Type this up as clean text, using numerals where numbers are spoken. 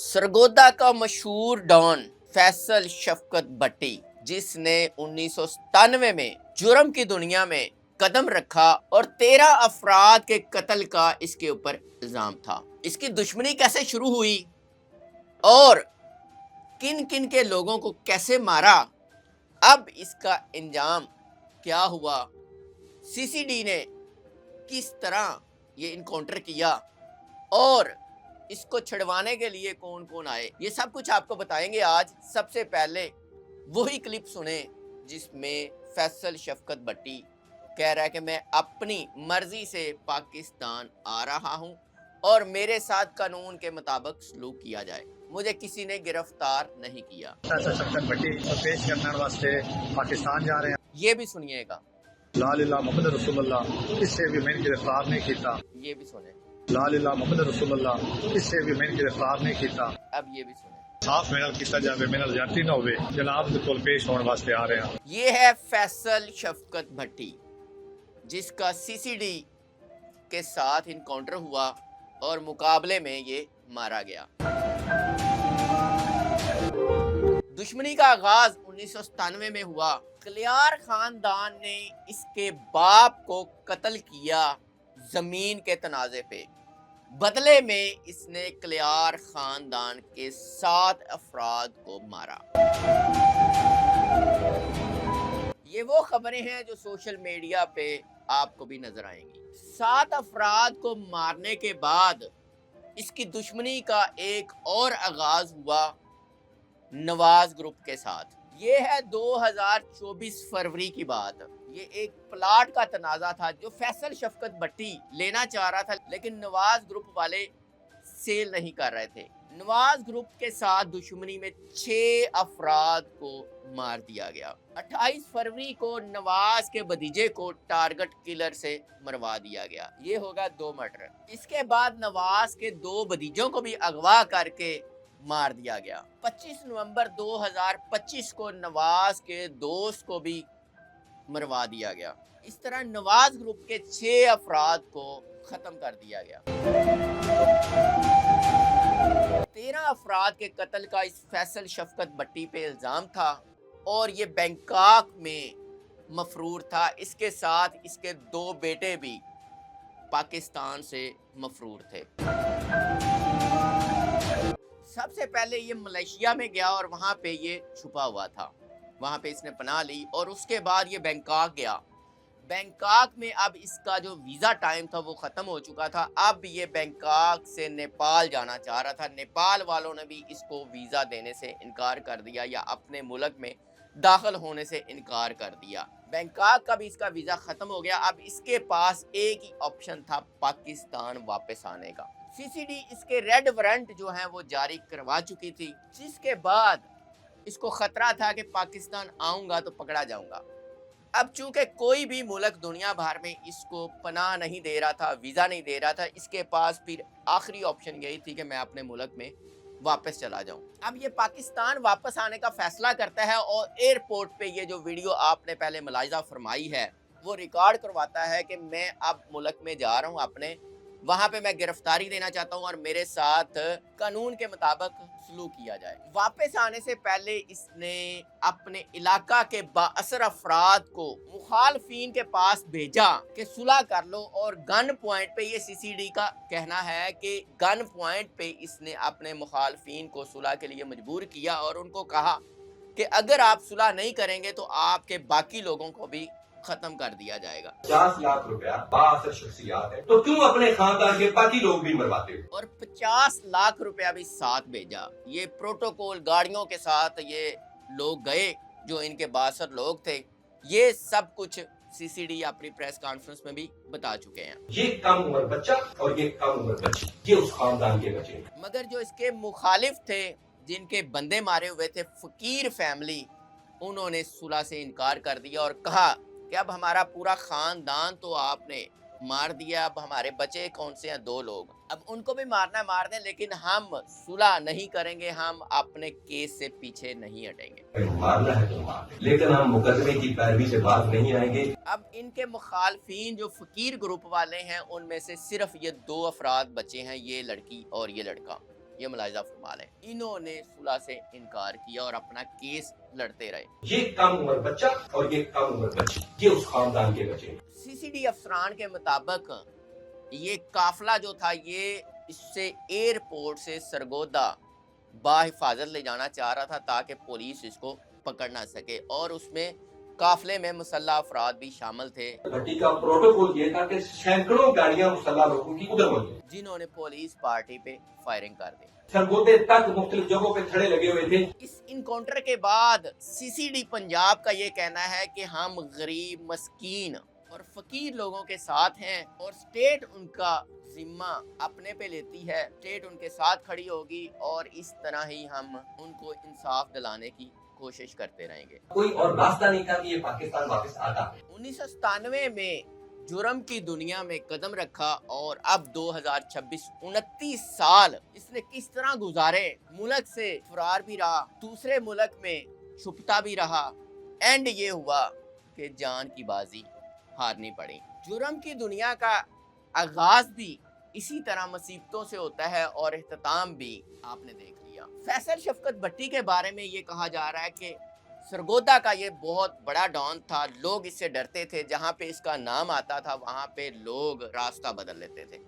सरगोदा का मशहूर डॉन फैसल शफकत भट्टी, जिसने 1997 में जुर्म की दुनिया में कदम रखा और 13 अफराद के कत्ल का इसके ऊपर इल्जाम था। इसकी दुश्मनी कैसे शुरू हुई और किन किन के लोगों को कैसे मारा, अब इसका अंजाम क्या हुआ, सीसीडी ने किस तरह ये इनकाउंटर किया और इसको छुड़वाने के लिए कौन कौन आए, ये सब कुछ आपको बताएंगे आज। सबसे पहले वही क्लिप सुने जिसमें फैसल शफकत भट्टी कह रहा है कि मैं अपनी मर्जी से पाकिस्तान आ रहा हूं और मेरे साथ कानून के मुताबिक सलूक किया जाए, मुझे किसी ने गिरफ्तार नहीं किया। फैसल शफकत भट्टी पेश करने वास्ते पाकिस्तान जा रहे हैं, ये भी सुनिएगा। ला इलाहा मोहम्मद रसूलुल्लाह इससे भी मैंने गिरफ्तार नहीं किया। ये भी सुने। ला इलाहा मोहम्मद रसूलुल्लाह इससे भी मैंने गिरफ्तार नहीं किया। अब ये भी सुने। साफ मेरा किया जावे, मेरा जाती ना होवे, जनाब दे कोल पेश होने वास्ते आ रहे हैं। ये है फैसल शफकत भट्टी, जिसका सीसीडी के साथ इनकाउंटर हुआ और मुकाबले में ये मारा गया। दुश्मनी का आगाज 1997 में हुआ। कलियार खानदान ने इसके बाप को कत्ल किया जमीन के तनाजे पे। बदले में इसने कलियार खानदान के 7 अफराद को मारा। ये वो खबरें हैं जो सोशल मीडिया पे आपको भी नजर आएंगी। 7 अफराद को मारने के बाद इसकी दुश्मनी का एक और आगाज हुआ नवाज ग्रुप के साथ। ये है 2024 फरवरी की बात। ये एक प्लाट का तनाजा था जो फैसल शफकत भट्टी लेना चाह रहा था, लेकिन नवाज ग्रुप वाले सेल नहीं कर रहे थे। नवाज ग्रुप के साथ दुश्मनी में 6 अफराद को मार दिया गया। 28 फरवरी को नवाज के भतीजे को टारगेट किलर से मरवा दिया गया। ये होगा 2 मर्डर। इसके बाद नवाज के 2 भतीजों को भी अगवा करके मार दिया गया। 25 नवंबर 2025 को नवाज के दोस्त को भी मरवा दिया गया। इस तरह नवाज ग्रुप के 6 अफराद को खत्म कर दिया गया। 13 अफराद के कत्ल का इस फैसल शफकत भट्टी पे इल्जाम था और ये बैंकॉक में मफरूर था। इसके साथ इसके 2 बेटे भी पाकिस्तान से मफरूर थे। सबसे पहले ये मलेशिया में गया और वहां पे ये छुपा हुआ था, वहां पे इसने पनाह ली और उसके बाद ये बैंकॉक गया। बैंकॉक में अब इसका जो वीज़ा टाइम था वो ख़त्म हो चुका था। अब ये बैंकॉक से नेपाल जाना चाह रहा था। नेपाल वालों ने भी इसको वीज़ा देने से इनकार कर दिया या अपने मुल्क में दाखिल होने से इनकार कर दिया। बैंकॉक का भी इसका वीज़ा ख़त्म हो गया। अब इसके पास एक ही ऑप्शन था, पाकिस्तान वापस आने का। सीसीडी इसके रेड वारंट जो हैं वो जारी करवा चुकी थी, जिसके बाद इसको खतरा था कि पाकिस्तान आऊँगा तो पकड़ा जाऊँगा। अब चूंकि कोई भी मुल्क दुनिया भर में इसको पनाह नहीं दे रहा था, वीज़ा नहीं दे रहा था, इसके पास फिर आखिरी ऑप्शन यही थी कि मैं अपने मुल्क में वापस चला जाऊं। अब ये पाकिस्तान वापस आने का फैसला करता है और एयरपोर्ट पे ये जो वीडियो आपने पहले मुलाहिजा फरमाई है वो रिकॉर्ड करवाता है कि मैं अब मुल्क में जा रहा हूँ अपने, वहां पे मैं गिरफ्तारी देना चाहता हूं और मेरे साथ कानून के मुताबिक सलूक किया जाए। वापस आने से पहले इसने अपने इलाका के बाअसर अफराद को मुखालफिन के पास भेजा कि सुलह कर लो, और गन पॉइंट पे ये सीसीडी का कहना है कि गन पॉइंट पे इसने अपने मुखालफिन को सुलह के लिए मजबूर किया और उनको कहा कि अगर आप सुलह नहीं करेंगे तो आपके बाकी लोगों को भी खत्म कर दिया जाएगा। 50 लाख रुपया बाअसर शख्सियात है, तो क्यों अपने खानदान के बाकी लोग भी मरवाते हो? और 50 लाख रुपया भी साथ भेजा। ये प्रोटोकॉल गाड़ियों के साथ ये लोग गए जो इनके बासर लोग थे। ये सब कुछ सीसीडी अपनी प्रेस कॉन्फ्रेंस में भी बता चुके हैं। ये कम उम्र बच्चा और ये कम उम्र बच्ची, ये उस खानदान के बच्चे। मगर जो इसके मुखालिफ थे, जिनके बंदे मारे हुए थे, फकीर फैमिली, उन्होंने सुलह से इनकार कर दिया और कहा कि अब हमारा पूरा खानदान तो आपने मार दिया, अब हमारे बचे कौन से हैं, 2 लोग, अब उनको भी मारना मार दें, लेकिन हम सुलह नहीं करेंगे, हम अपने केस से पीछे नहीं हटेंगे। मारना है तो मार, लेकिन हम मुकदमे की पैरवी से बात नहीं आएंगे। अब इनके मुखालफिन जो फकीर ग्रुप वाले हैं, उनमें से सिर्फ ये 2 अफराद बचे हैं, ये लड़की और ये लड़का। یہ ملاحظہ فرما لیں. انہوں نے صلح سے انکار کیا اور اپنا کیس لڑتے رہے. یہ کم عمر بچہ اور یہ کم عمر بچی، یہ اس خاندان کے بچے. سی سی ڈی افسران کے مطابق یہ قافلہ جو تھا یہ اس سے ایئرپورٹ سے سرگودا باحفاظت لے جانا چاہ رہا تھا تاکہ پولیس اس کو پکڑ نہ سکے، اور اس میں قافلے میں مسلح افراد بھی شامل تھے بھٹی کا پروٹوکول یہ تھا کہ سینکڑوں گاڑیاں مسلح لوگوں کی ادھر موجود، جنہوں نے پولیس پارٹی پہ فائرنگ کر دی. سرگودے تک مختلف جگہوں پہ کھڑے لگے ہوئے تھے. اس انکاؤنٹر کے بعد سی سی ڈی پنجاب کا یہ کہنا ہے کہ ہم غریب، مسکین اور فقیر لوگوں کے ساتھ ہیں اور سٹیٹ ان کا ذمہ اپنے پہ لیتی ہے، سٹیٹ ان کے ساتھ کھڑی ہوگی اور اس طرح ہی ہم ان کو انصاف دلانے کی کوشش کرتے رہیں گے. کوئی اور راستہ نہیں تھا کہ یہ پاکستان واپس آتا. 1997 میں جرم کی دنیا میں قدم رکھا اور اب 2026 29 سال اس نے کس طرح گزارے، ملک سے فرار بھی رہا، دوسرے ملک میں چھپتا بھی رہا، اینڈ یہ ہوا کہ جان کی بازی ہارنی پڑی. جرم کی دنیا کا آغاز بھی اسی طرح مصیبتوں سے ہوتا ہے اور اختتام بھی آپ نے دیکھ لیا. فیصل شفقت بھٹی کے بارے میں یہ کہا جا رہا ہے کہ سرگودا کا یہ بہت بڑا ڈان تھا، لوگ اس سے ڈرتے تھے، جہاں پہ اس کا نام آتا تھا وہاں پہ لوگ راستہ بدل لیتے تھے.